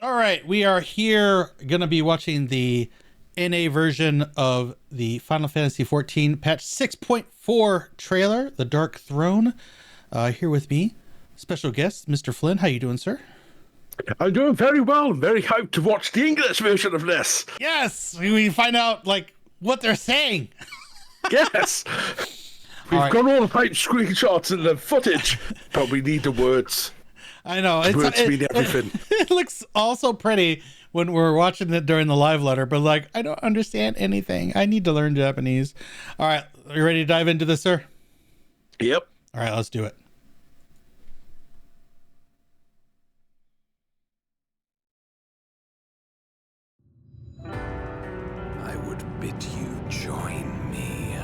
All right, we are here going to be watching the NA version of the Final Fantasy XIV patch 6.4 trailer, The Dark Throne. Here with me, special guest, Mr. Flynn. How you doing, sir? I'm doing very well. I'm very hyped to watch the English version of this. Yes, we find out like what they're saying. Yes. We've got all the hype screenshots and the footage, but we need the words. I know. Words mean everything. It looks also pretty when we're watching it during the live letter, but like, I don't understand anything. I need to learn Japanese. All right. Are you ready to dive into this, sir? Yep. All right, let's do it. I would bid you join me.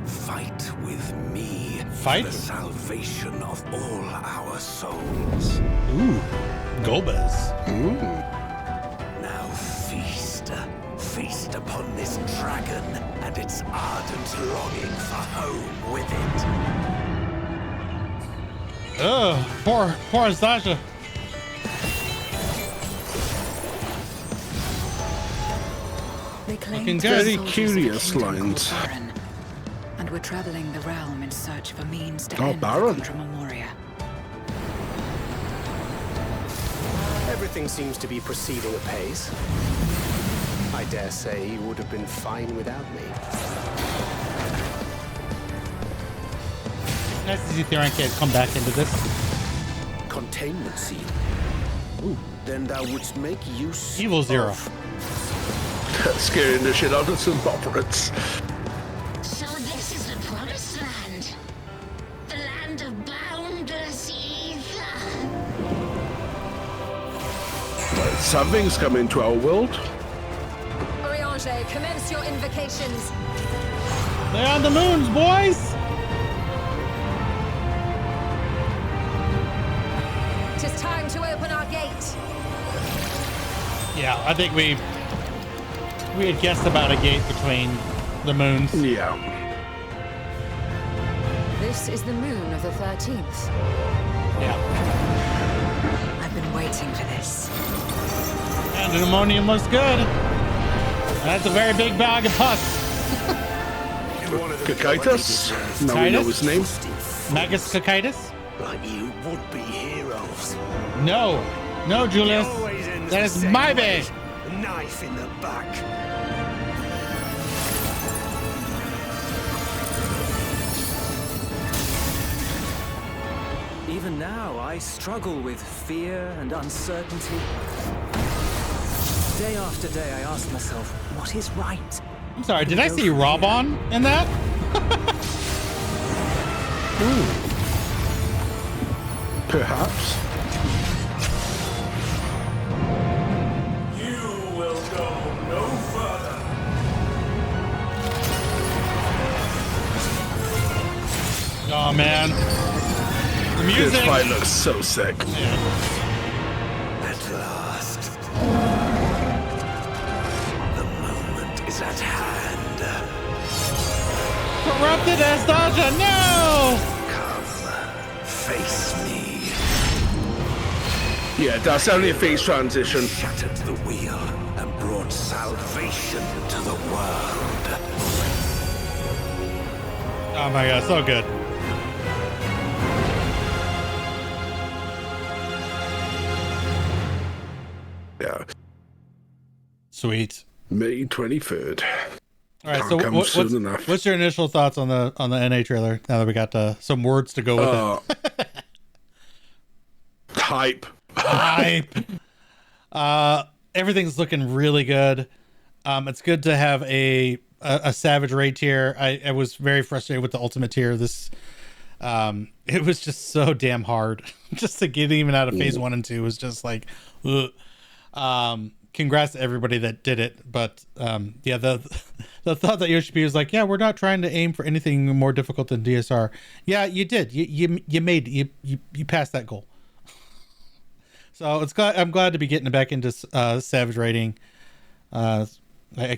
Fight with me. Fight? For the salvation of all our souls. Ooh, Gobez. Ooh. Now feast. Feast upon this dragon and its ardent longing for home with it. Oh, poor Astasha. Looking good. Very curious lines. And we're traveling the realm in search of a means to Oh, end Baron. Contra Memoria. Everything seems to be proceeding apace. I dare say you would have been fine without me. Nice to see Theron can't come back into this. Containment scene. Ooh. Then thou wouldst make use Evil Zero. Scaring the shit out of some operates. So this is the promised land. The land of boundless ether. Something's come into our world. Oriange, commence your invocations. They're on the moons, boys. 'Tis time to open our gate. Yeah, I think we had guessed about a gate between the moons. Yeah. This is the moon of the 13th. Yeah. I've been waiting for this. And the ammonium looks good. That's a very big bag of pus. Kakaitis? Now we know his name. Magus Kakaitis? Like you would-be heroes. No. No, Julius. Always in That is the my same bag. way. Knife in the back. Even now, I struggle with fear and uncertainty. Day after day, I ask myself, what is right? I'm sorry, did I see Robon in that? Ooh. Perhaps. You will go no further. Oh, man. The This music. fight looks so sick. At last. The moment is at hand. Corrupted Astasha, no! Come, face me. Yeah, that's only a phase transition. Shattered the wheel and brought salvation to the world. Oh my god, so good. Yeah. Sweet. May 23rd. All right, Can't so come soon enough. what's your initial thoughts on the NA trailer now that we got some words to go with it? Hype. Hype. Everything's looking really good. It's good to have a Savage raid tier. I was very frustrated with the Ultimate tier. This it was just so damn hard. Just to get even out of phase 1 and 2 was just like ugh. Congrats to everybody that did it, but yeah, the thought that Yoshi P was like, yeah, we're not trying to aim for anything more difficult than DSR. Yeah, you did. You passed that goal. So I'm glad to be getting back into Savage raiding. I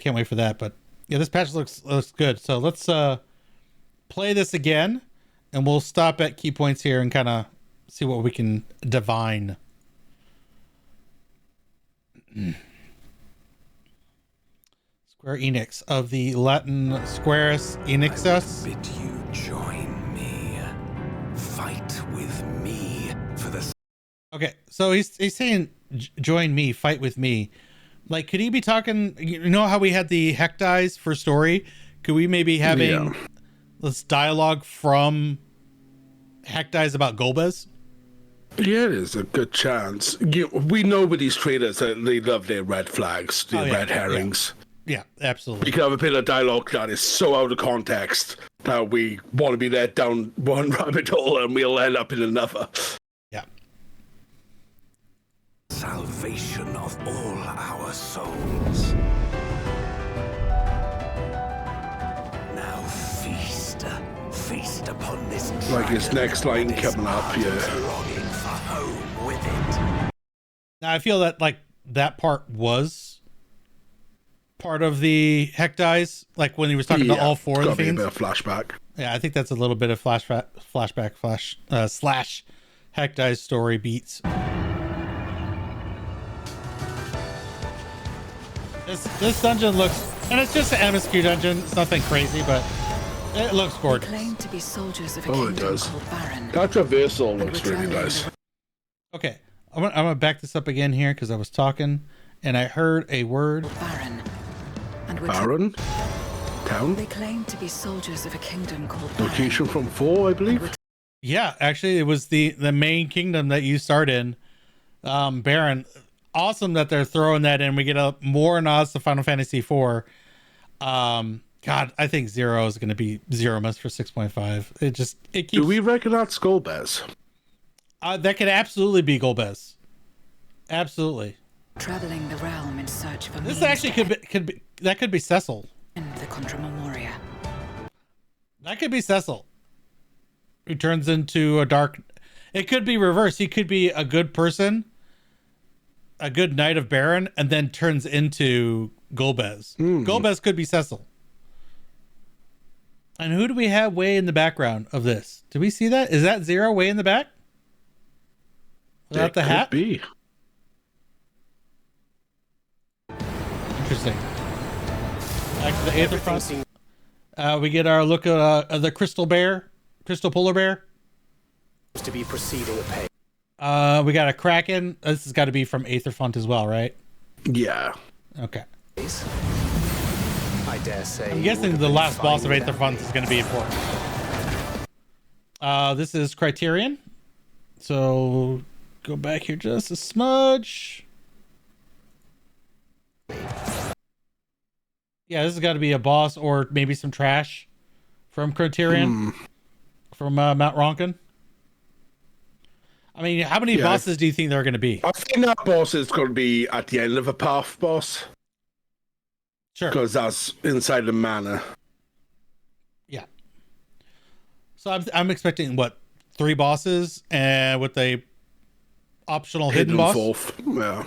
can't wait for that. But yeah, this patch looks good. So let's play this again, and we'll stop at key points here and kind of see what we can divine. Square Enix of the Latin Squaris Enixus. Bid you join me. Fight with me for the... Okay, so he's saying, join me, fight with me. Like, could he be talking, you know how we had the Hecdies for story? Could we maybe having this dialogue from Hecdies about Golbez? Yeah, there's a good chance. We know with these traders that they love their red flags, their red herrings. Yeah, absolutely. We can have a bit of dialogue that is so out of context that we want to be led down one rabbit hole and we'll end up in another. Yeah. Salvation of all our souls. Now feast upon this. Like his next line coming up, longing for home with it. Now I feel that like that part was part of the Hecdies, like when he was talking to all four of the fiends. A bit of flashback. Yeah, I think that's a little bit of flashback slash Hecdies story beats. This dungeon looks, and it's just an MSQ dungeon. It's nothing crazy, but it looks gorgeous. They claim to be soldiers of a Oh, it kingdom does. called Baron. That traversal And looks we're really traveling nice. Okay, I'm gonna back this up again here because I was talking and I heard a word. Baron. And we're Baron? Town? They claim to be soldiers of a kingdom called Baron. Location from 4, I believe. Yeah, actually, it was the main kingdom that you start in, Baron. Awesome that they're throwing that in. We get more nods to Final Fantasy IV. God, I think Zero is going to be Zero must for 6.5. It keeps. Do we reckon that's Golbez? That could absolutely be Golbez. Absolutely. Traveling the realm in search of a This means actually could be Cecil. end the Contra Memoria. That could be Cecil. Who turns into a dark. It could be reverse. He could be a good person, a good knight of Baron, and then turns into Golbez. Golbez could be Cecil. And who do we have way in the background of this? Do we see that? Is that Zero way in the back? Without the hat? Could be. Interesting. Back to the Aether Front. We get our look at the crystal polar bear. To be proceeding at pace. We got a Kraken. This has got to be from Aether Front as well, right? Yeah. Okay. I dare say. I'm guessing the last boss of Aether Front is going to be important. This is Criterion. So go back here just a smudge. Yeah, this has got to be a boss or maybe some trash from Criterion. From Mount Ronkin. I mean, how many bosses do you think there are going to be? I think that boss is going to be at the end of a path boss. Sure. Because that's inside the manor. Yeah. So I'm expecting, 3 bosses and with a optional hidden boss? Fourth. Yeah.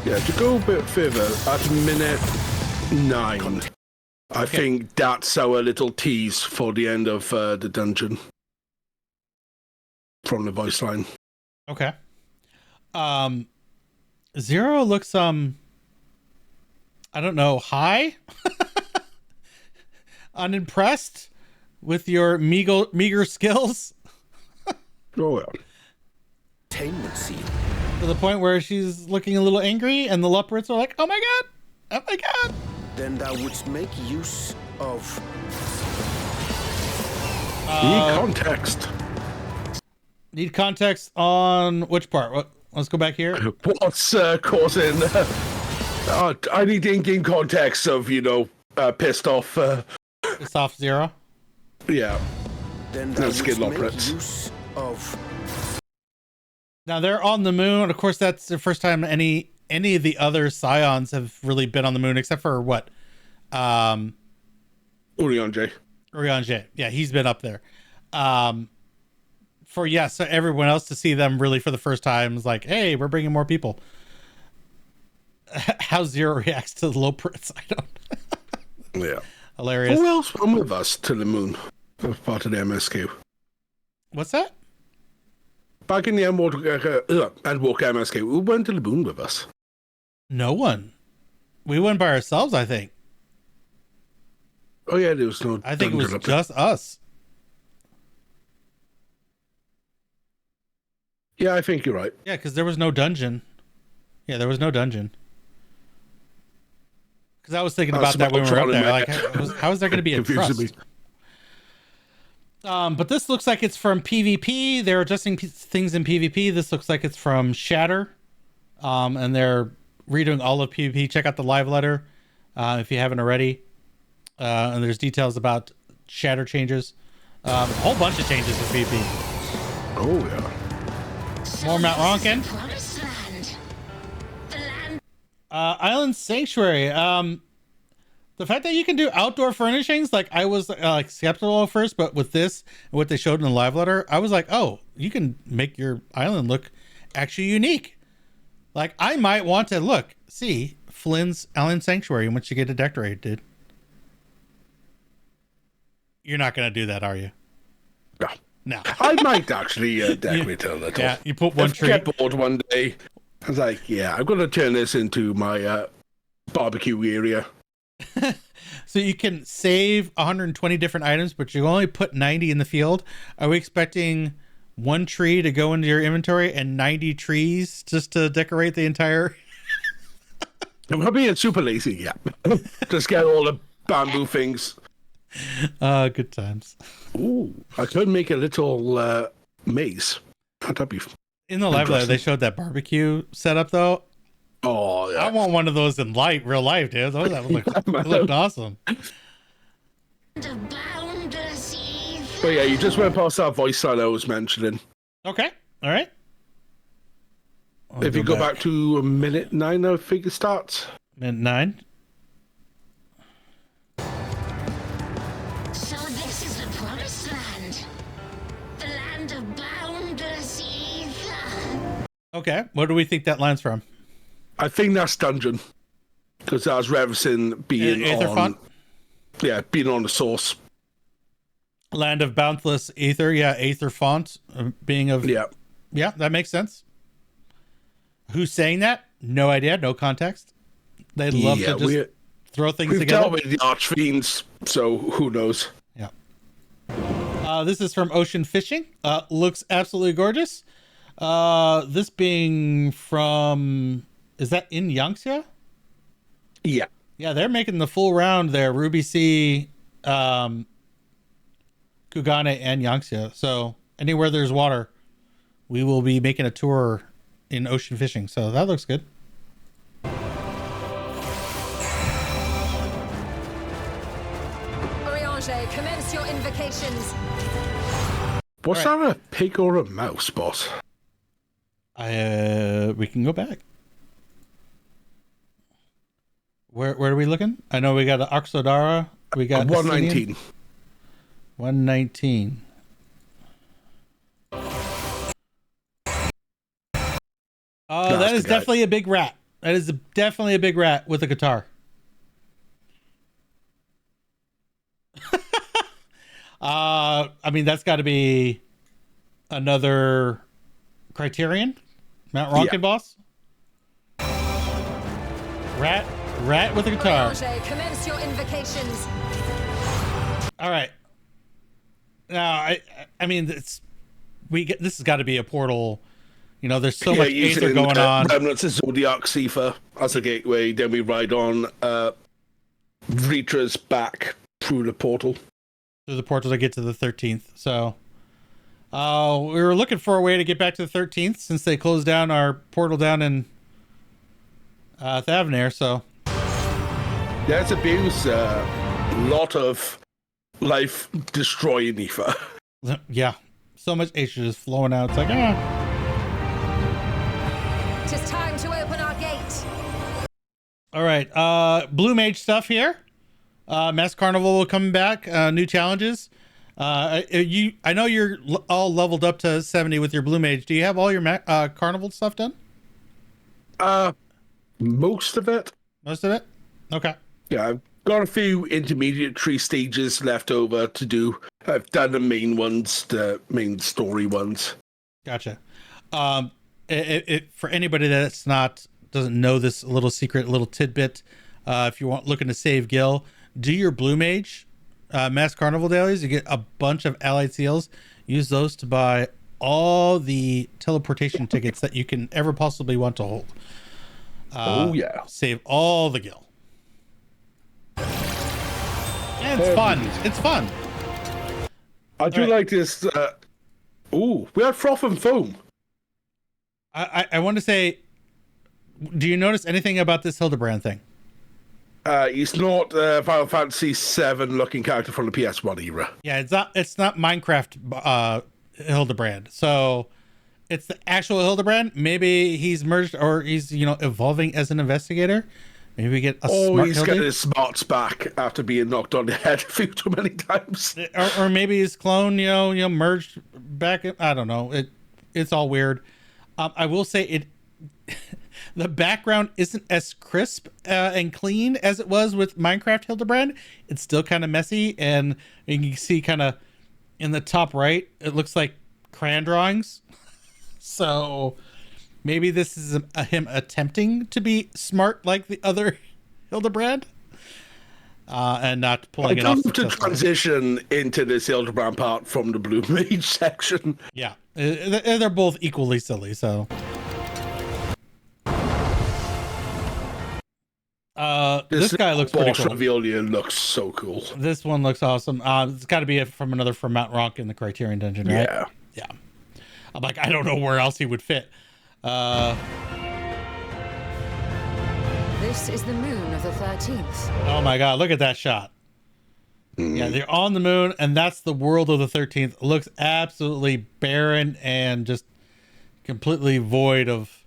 Yeah, to go a bit further, at minute 9, I think that's our little tease for the end of the dungeon. From the voice line. Okay. Zero looks, I don't know, high? Unimpressed with your meager skills? Oh, yeah. Attainment scene. To the point where she's looking a little angry and the leopards are like, oh my god! Oh my god! Then thou wouldst make use of... Need context. Need context on which part? Let's go back here. What's causing... I need in-game context of, pissed off... It's off Zero. Yeah. Then thou Let's get wouldst make leopards. use of... Now they're on the moon. Of course, that's the first time any of the other Scions have really been on the moon, except for what? Urianger. Yeah, he's been up there. So everyone else to see them really for the first time is like, hey, we're bringing more people. How Zero reacts to the low prints, I don't. Yeah. Hilarious. Who else went with us to the moon? As part of the MSQ. What's that? back in the Endwalker MSK, who went to the moon with us? No one. We went by ourselves, I think. Oh yeah, there was no. I think it was dungeon up there. just us. Yeah, I think you're right. Yeah, because there was no dungeon. Yeah, there was no dungeon. Because I was thinking about that when we were up there. Like, how is there going to be a trust? But this looks like it's from PvP. They're adjusting things in PvP. This looks like it's from Shatter. And they're redoing all of PvP. Check out the live letter if you haven't already. And there's details about Shatter changes. A whole bunch of changes for PvP. Oh, yeah. More Mount Ronkin. Island Sanctuary. The fact that you can do outdoor furnishings, like I was like skeptical at first, but with this and what they showed in the live letter, I was like, oh, you can make your island look actually unique. Like I might want to see Flynn's Island Sanctuary once you get it decorated. You're not going to do that, are you? No. No. I might actually decorate it a little. Yeah, you put one tree. I get bored one day. I was like, yeah, I'm going to turn this into my barbecue area. So you can save 120 different items, but you only put 90 in the field. Are we expecting one tree to go into your inventory and 90 trees just to decorate the entire? I'm being super lazy, yeah. Just get all the bamboo things. Good times. Ooh, I could make a little maze. That'd be in the live letter. They showed that barbecue setup though. Oh, yeah. I want one of those in real life, dude. Those looked awesome. Oh yeah, you just went past that voice line I was mentioning. Okay, all right. If you go back to minute 9, I think it starts. Minute 9. So this is the promised land. The land of boundless ether. Okay, what do we think that line's from? I think that's dungeon. Because that's referencing being Aether on... font? Yeah, being on the source. Land of boundless ether. Yeah, Aether font. Being of... Yeah. Yeah, that makes sense. Who's saying that? No idea. No context. They'd love to just throw things we've together. We've dealt with the Archfiends, so who knows? Yeah. This is from Ocean Fishing. Looks absolutely gorgeous. This being from... Is that in Yangtze? Yeah. Yeah, they're making the full round there. Ruby Sea, Kugane, and Yangtze. So anywhere there's water, we will be making a tour in Ocean Fishing. So that looks good. Oriange, commence your invocations. Was that a pig or a mouse, boss? We can go back. Where are we looking? I know we got Oxodara. We got 119. 119. Oh, that is definitely a big rat. That is definitely a big rat with a guitar. I mean, that's got to be another Criterion, Mount Ronkin boss. Rat with a guitar. Oriange, commence your invocations. All right. Now, I mean, this has got to be a portal. You know, there's so much Aether going on. Remnants of Zodiac Cipher as a gateway. Then we ride on Reacher's back through the portal. Through the portal to get to the 13th. So, we were looking for a way to get back to the 13th since they closed down our portal down in Thavnair. So, there's abuse. Lot of life destroying ether. Yeah, so much Aether just flowing out. It's like, Tis time to open our gate. All right, Blue Mage stuff here. Mass Carnival will come back. New challenges. I know you're all leveled up to 70 with your Blue Mage. Do you have all your Carnival stuff done? Most of it. Most of it? Okay. Yeah, I've got a few intermediate stages left over to do. I've done the main ones, the main story ones. Gotcha. For anybody that's doesn't know this little tidbit, if you want looking to save Gil, do your Blue Mage Mass Carnival dailies. You get a bunch of allied seals. Use those to buy all the teleportation tickets that you can ever possibly want to hold. Oh yeah. Save all the Gil. And it's fun. It's fun. I do like this. We had Froth and Foam. I want to say, do you notice anything about this Hildebrand thing? He's not Final Fantasy VII looking character from the PS1 era. Yeah, it's not Minecraft Hildebrand. So it's the actual Hildebrand. Maybe he's merged, or he's evolving as an investigator. Maybe we get a smart he's Hildy? getting his smarts back after being knocked on the head a few too many times. Or maybe his clone, merged back. I don't know. It's all weird. I will say the background isn't as crisp and clean as it was with Minecraft Hildebrand. It's still kind of messy, and you can see kind of in the top right, it looks like crayon drawings. So maybe this is him attempting to be smart like the other Hildebrand, and not pulling it off. To transition into this Hildebrand part from the Blue Mage section. Yeah, they're both equally silly. So, this guy looks pretty cool. Ravilion looks so cool. This one looks awesome. It's got to be from Mount Ronk in the Criterion Dungeon, right? Yeah. I'm like, I don't know where else he would fit. This is the moon of the 13th. Oh my God, look at that shot. Yeah, they're on the moon, and that's the world of the 13th. It looks absolutely barren and just completely void of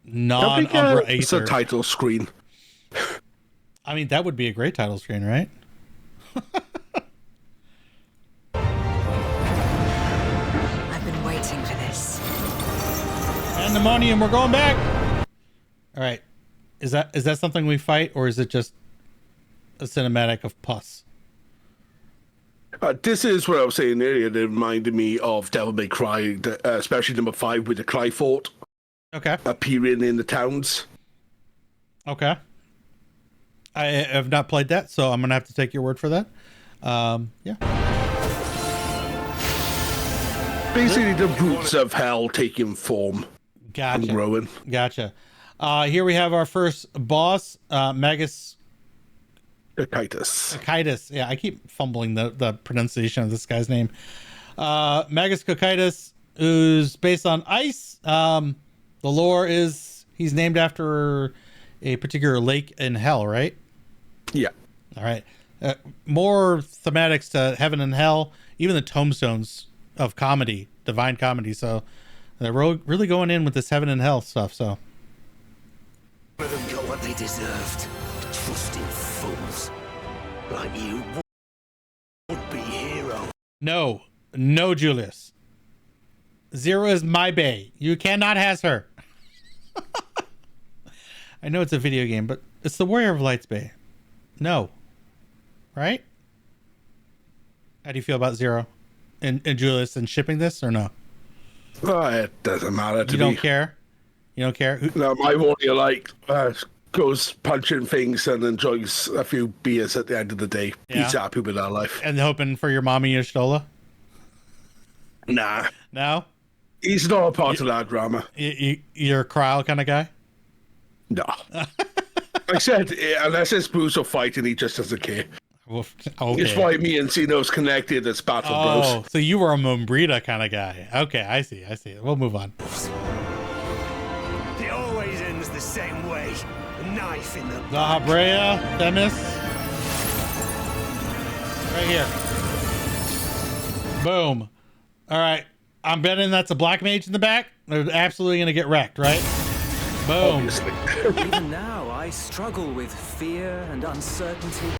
non-Umbra Aether. It's a title screen. I mean, that would be a great title screen, right? I've been waiting for this. Pandemonium, we're going back. All right. Is that something we fight, or is it just a cinematic of pus? This is what I was saying earlier. It reminded me of Devil May Cry, especially number 5 with the Cly Fort. Okay. Appearing in the towns. Okay. I have not played that, so I'm gonna have to take your word for that. Yeah. Basically, the roots of hell taking form. Gotcha. And growing. Gotcha. Here we have our first boss, Magus Cocytus. Yeah, I keep fumbling the pronunciation of this guy's name. Magus Cocytus, who's based on ice. The lore is he's named after a particular lake in hell, right? Yeah. All right. More thematics to heaven and hell, even the tombstones of comedy, divine comedy. So they're really going in with this heaven and hell stuff. So Let them got what they deserved. Trusting fools like you would be hero. no, Julius. Zero is my bae. You cannot has her. I know it's a video game, but it's the Warrior of Light's bae. No. Right? How do you feel about Zero and Julius and shipping this, or no? It doesn't matter to me. You don't care? You don't care? No, my warrior goes punching things and enjoys a few beers at the end of the day. Yeah. He's happy with our life. And hoping for your mommy Y'shtola? Nah. No? He's not a part of that drama. You're a Kryle kind of guy? No. I said, unless it's brutal fighting, he just doesn't care. Okay. It's why me and Zeno's connected as Battle Bros. So you were a Mombrita kind of guy. Okay, I see. We'll move on. It always ends the same way. A knife in the The Habrea Themis. Right here. Boom. All right. I'm betting that's a black mage in the back. They're absolutely going to get wrecked, right? Boom. Even now, I struggle with fear and uncertainty.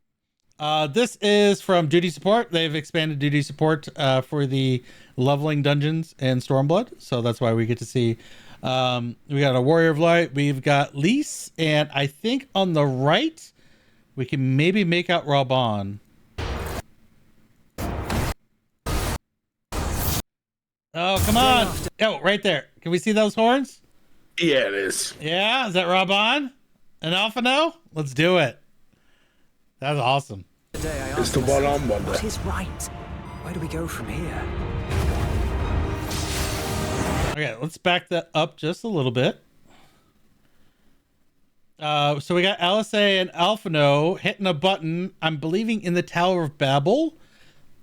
This is from Duty Support. They've expanded Duty Support for the leveling dungeons in Stormblood. So that's why we get to see. We got a Warrior of Light. We've got Lise. And I think on the right, we can maybe make out Raban. Oh, come on. Oh, right there. Can we see those horns? Yeah, it is. Yeah, is that Raban and Alphino? Let's do it. That's awesome. Today I It's asked the myself, one-on wonder. what is right? Where do we go from here? Okay, let's back that up just a little bit. So we got LSA and Alphino hitting a button. I'm believing in the Tower of Babel.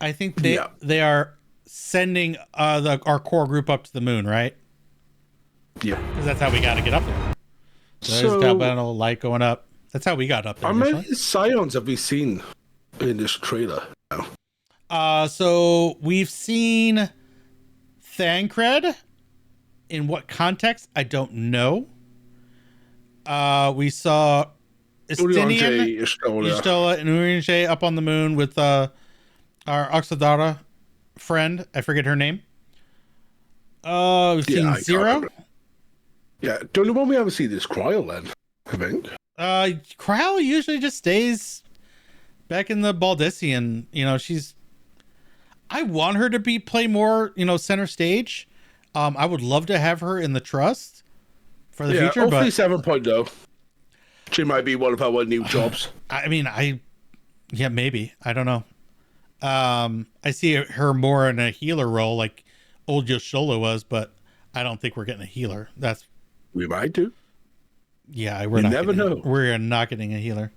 I think they are sending our core group up to the moon, right? Yeah. Because that's how we got to get up there. So there's Galvano light going up. That's how we got up there. How many Scions have we seen in this trailer now? So we've seen Thancred. In what context? I don't know. We saw Estinian, Yustola, and Urianjay up on the moon with our Oxidara friend. I forget her name. We've seen Zero. Yeah, the only one we ever see is Kryl then, I think. Kryl usually just stays back in the Baldician. You know, I want her to play more, center stage. I would love to have her in the Trust for the future. Hopefully but 7.0. She might be one of our new jobs. I mean, maybe. I don't know. I see her more in a healer role like old Yoshola was, but I don't think we're getting a healer. We might do. Yeah, you never know. We're not getting a healer.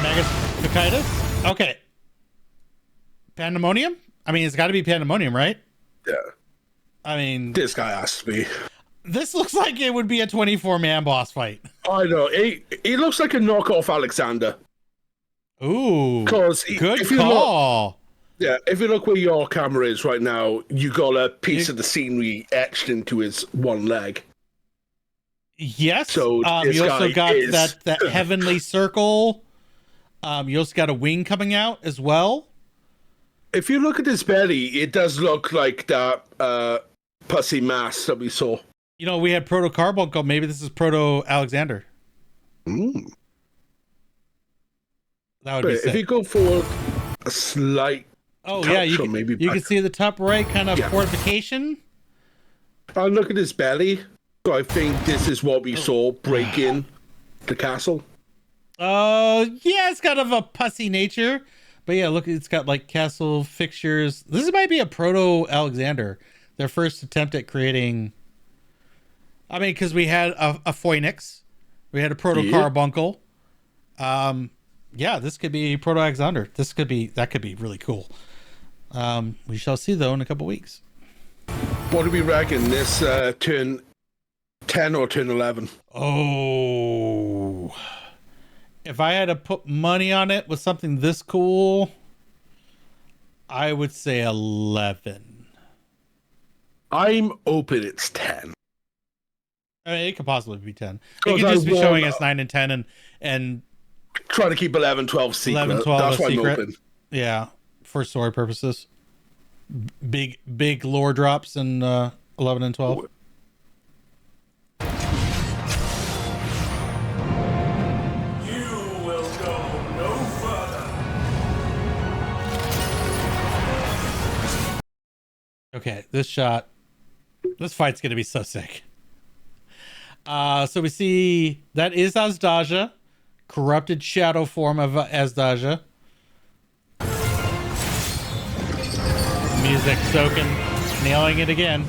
Magus Picitus? Okay. Pandemonium? I mean, it's got to be Pandemonium, right? Yeah. I mean... This guy has to be. This looks like it would be a 24-man boss fight. I know. He looks like a knockoff Alexander. Ooh. Good call. If you look where your camera is right now, you got a piece of the scenery etched into his one leg. Yes. So you also got that heavenly circle. You also got a wing coming out as well. If you look at his belly, it does look like that pussy mass that we saw. We had Proto Carbuncle. Maybe this is Proto Alexander. Mm. That would be sick. If you go forward a slight you can see the top right kind of fortification. And look at his belly. So I think this is what we saw break in the castle. It's kind of a pussy nature. But yeah, look, it's got like castle fixtures. This might be a Proto Alexander. Their first attempt at creating... I mean, because we had a Phoenix. We had a Proto Carbuncle. This could be Proto Alexander. That could be really cool. We shall see, though, in a couple weeks. What do we reckon? This turn 10 or turn 11? Oh... If I had to put money on it with something this cool, I would say 11. I'm open it's 10. I mean, it could possibly be 10. It could just be showing us 9 and 10 and try to keep 11, 12 secret. 11, 12 That's why secret. I'm open. Yeah, for story purposes. Big lore drops in 11 and 12. Okay, this fight's gonna be so sick. So we see that is Azdaja, corrupted shadow form of Azdaja. Music soaking, nailing it again.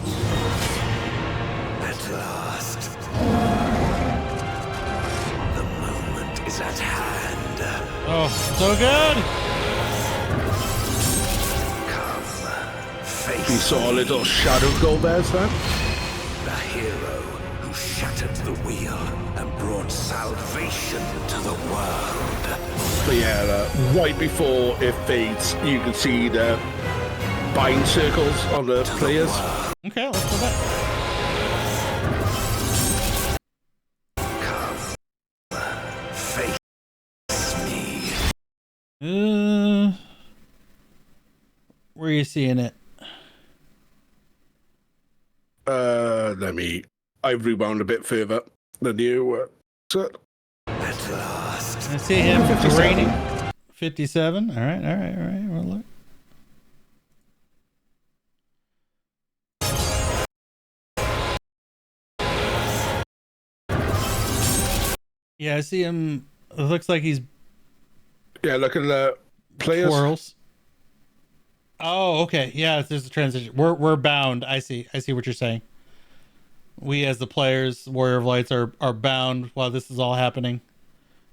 At last, the moment is at hand. Oh, so good. We saw a little shadow go there, sir. The hero who shattered the wheel and brought salvation to the world. But yeah, right before it fades, you can see the bind circles on the players. Okay, let's go back. Come, face me. Where are you seeing it? I rewound a bit further than you. At last. I see him draining. 57. All right. We'll look. Yeah, I see him. It looks like he's Yeah, look at the players. twirls. Oh, okay. Yeah, there's a transition. We're bound. I see what you're saying. We as the players, Warrior of Lights, are bound while this is all happening.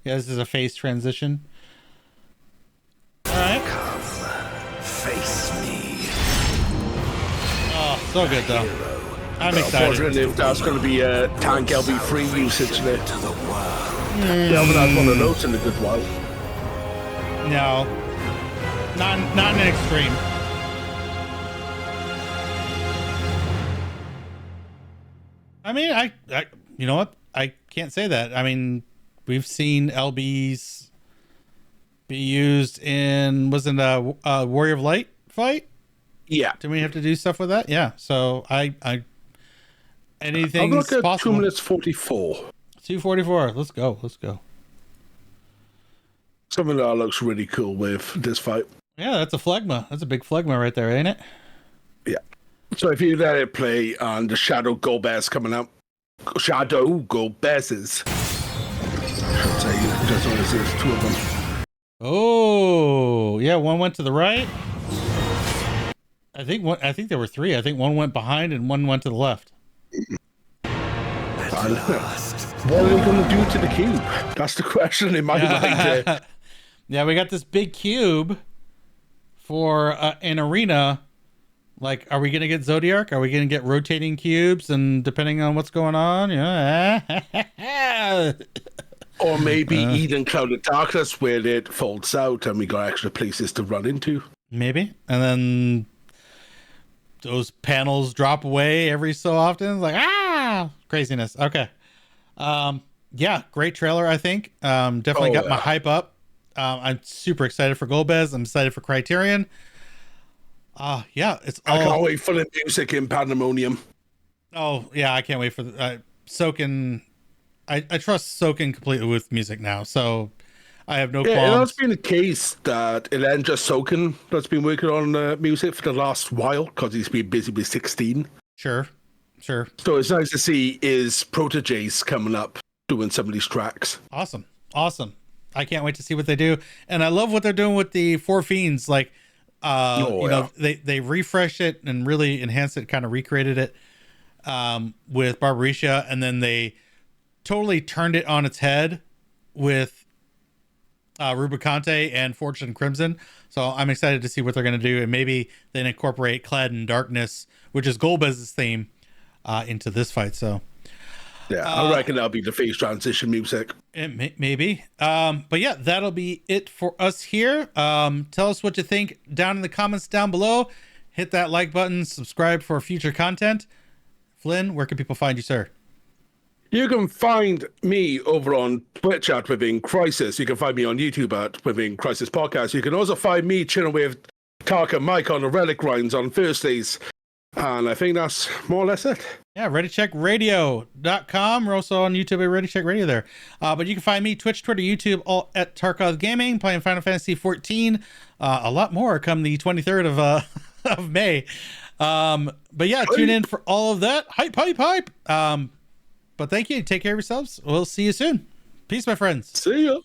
Yeah, this is a phase transition. All right. Come, face me. Oh, so good though. I'm excited. Unfortunately, if that's going to be a tank LB3 usage there. To the world. Yeah, but that's one of those in a good while. No, not an extreme. I mean, I you know what? I can't say that. I mean, we've seen LBs be used in wasn't a Warrior of Light fight? Yeah. Do we have to do stuff with that? Yeah. So I anything's I'll look at possible. 2 minutes 44. 2:44. Let's go. Let's go. Something that looks really cool with this fight. Yeah, that's a phlegma. That's a big phlegma right there, ain't it? Yeah. So if you let it play on the Shadow Go Bears coming up, Shadow Go Bears. I'd say just only there's 2 of them. Oh, yeah, one went to the right. I think there were 3. I think one went behind and one went to the left. At last. What are they going to do to the cube? That's the question in my mind. Yeah, we got this big cube for an arena. Like, are we going to get Zodiac? Are we going to get rotating cubes? And depending on what's going on, yeah. Or maybe Eden Cloud of Darkness, where it folds out and we got extra places to run into. Maybe. And then those panels drop away every so often. It's like, craziness. Okay. Yeah, great trailer, I think. Definitely got my hype up. I'm super excited for Golbez. I'm excited for Criterion. Yeah, it's all... I can't wait for the music in Pandemonium. Oh, yeah, I can't wait for the Soken. I trust Soken completely with music now, so I have no qualms. Yeah, it has been the case that it ain't just Soken that's been working on music for the last while, because he's been busy with 16. Sure. So it's nice to see his proteges coming up doing some of these tracks. Awesome. I can't wait to see what they do. And I love what they're doing with the Four Fiends. Like, you know, they refreshed it and really enhanced it, kind of recreated it with Barbarisha, and then they totally turned it on its head with Rubicante and Fortune Crimson. So I'm excited to see what they're going to do, and maybe then incorporate Clad in Darkness, which is Golbez's theme, into this fight. So yeah, I reckon that'll be the phase transition music. Maybe. But yeah, that'll be it for us here. Tell us what you think down in the comments down below. Hit that like button, subscribe for future content. Flynn, where can people find you, sir? You can find me over on Twitch at WithinCrisis. You can find me on YouTube at WithinCrisis Podcast. You can also find me chilling with Tark and Mike on the Relic Grinds on Thursdays. And I think that's more or less it. Yeah, ReadyCheckRadio.com. We're also on YouTube at Ready Check Raideo there. But you can find me Twitch, Twitter, YouTube, all at Tarkoth Gaming, playing Final Fantasy 14. A lot more come the 23rd of May. But yeah, tune in for all of that. Hype. But thank you. Take care of yourselves. We'll see you soon. Peace, my friends. See ya.